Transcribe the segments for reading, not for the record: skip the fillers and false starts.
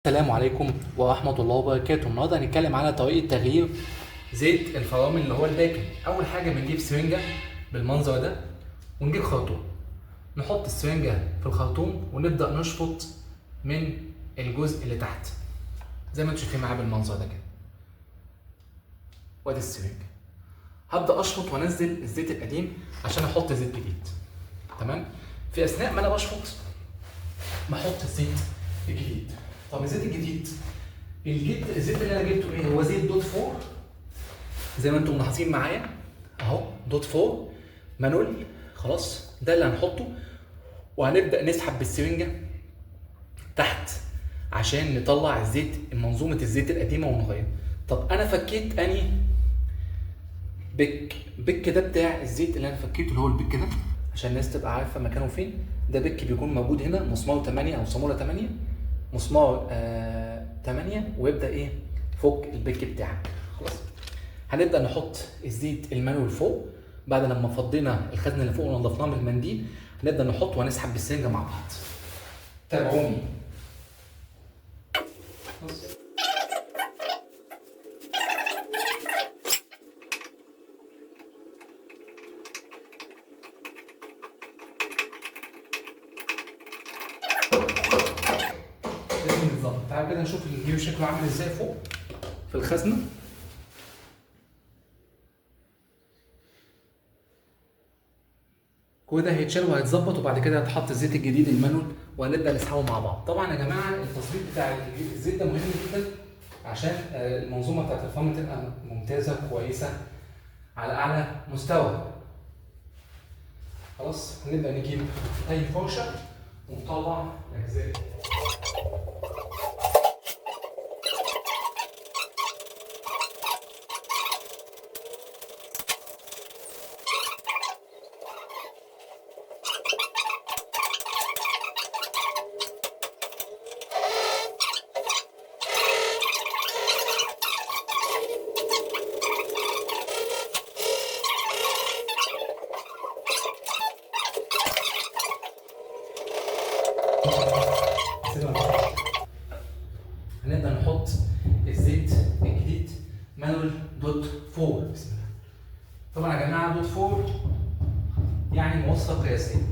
السلام عليكم ورحمة الله وبركاته. النهارده هنتكلم على طريقة تغيير زيت الفرامل اللي هو الداكن. أول حاجة بنجيب سرنجة بالمنظر ده ونجيب خرطوم، نحط السرنجة في الخرطوم ونبدأ نشفط من الجزء اللي تحت زي ما انتوا شايفين معايا بالمنظر ده كده. وادي السرنجة، هبدأ أشفط وأنزل الزيت القديم عشان أحط زيت جديد. تمام؟ في أثناء ما أنا بشفط بحط الزيت الجديد. طب الزيت الجديد، الزيت اللي انا جبته ايه؟ هو زيت دوت 4 زي ما انتم ملاحظين معايا اهو، دوت 4 مانول. خلاص ده اللي هنحطه وهنبدا نسحب بالسرنجه تحت عشان نطلع الزيت، منظومه الزيت القديمه ونغير. طب انا فكيت اني بك ده بتاع الزيت اللي انا فكيته، اللي هو البك ده عشان الناس تبقى عارفه مكانه فين. ده بك بيكون موجود هنا، مسمار 8 او صاموله 8، مسمار 8، ويبدا ايه فك البك بتاعك. خلاص هنبدا نحط الزيت المانوال فوق بعد لما فضينا الخزنه اللي فوق ونضفناه من المنديل. هنبدا نحط وهنسحب بالسرنجه مع بعض. تابعوني. بالظبط. تعالوا كده نشوف الجير شكله عامل ازاي فوق في الخزنه. كل ده هيتشال وهيتظبط وبعد كده هيتحط الزيت الجديد المانوال وهنبدا نسحبه مع بعض. طبعا يا جماعه التظبيط بتاع الزيت ده مهم جدا عشان المنظومه بتاعت الفرن تبقى ممتازه كويسه على اعلى مستوى. خلاص هنبدا نجيب اي فرشه ونطلع الاجزاء. هنبدا نحط الزيت الجديد مانوال دوت 4. بسم الله. طبعا يا جماعه دوت 4 يعني مواصفه قياسيه.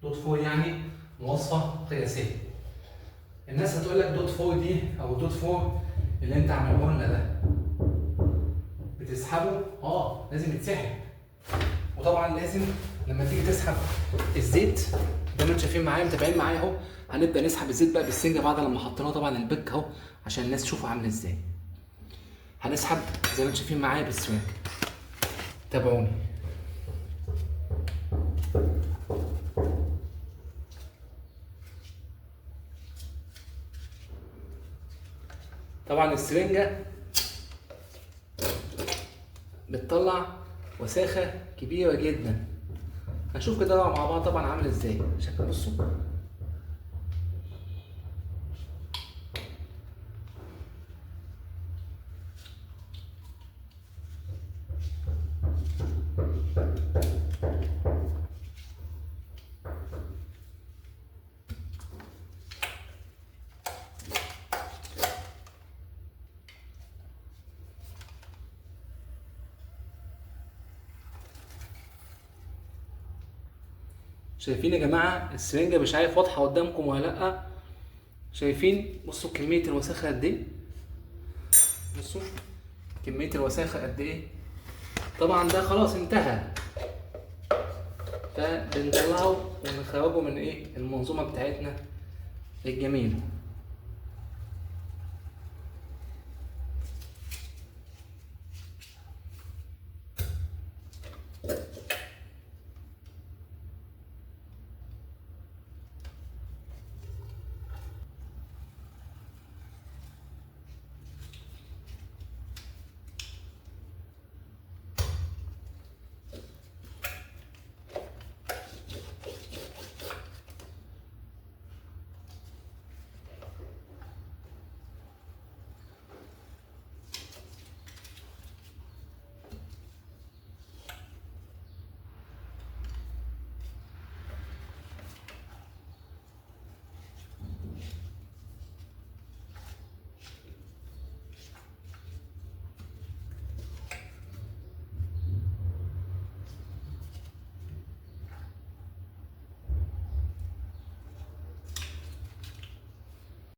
دوت 4 يعني مواصفه قياسيه. الناس هتقول لك دوت 4 دي او دوت 4 اللي انت عامله لنا ده بتسحبه؟ لازم يتسحب. وطبعا لازم لما تيجي تسحب الزيت زي ما انتم شايفين معايا، متابعين معايا اهو، هنبدا نسحب الزيت بقى بالسنجه بعد لما حطيناه طبعا البك اهو عشان الناس تشوفه عامل ازاي. هنسحب زي ما انتم شايفين معايا بالسوينج. تابعوني. طبعا السرنجه بتطلع وساخه كبيره جدا. هنشوف كده مع بعض طبعا عامل ازاي شكل. بصوا شايفين يا جماعه السرنجه؟ مش عارف واضحه قدامكم ولا لا. شايفين؟ بصوا كميه الوساخه قد ايه. بصوا كميه الوساخه قد ايه. طبعا ده خلاص انتهى، فبنطلعه ونخرجه من ايه المنظومه بتاعتنا الجميله.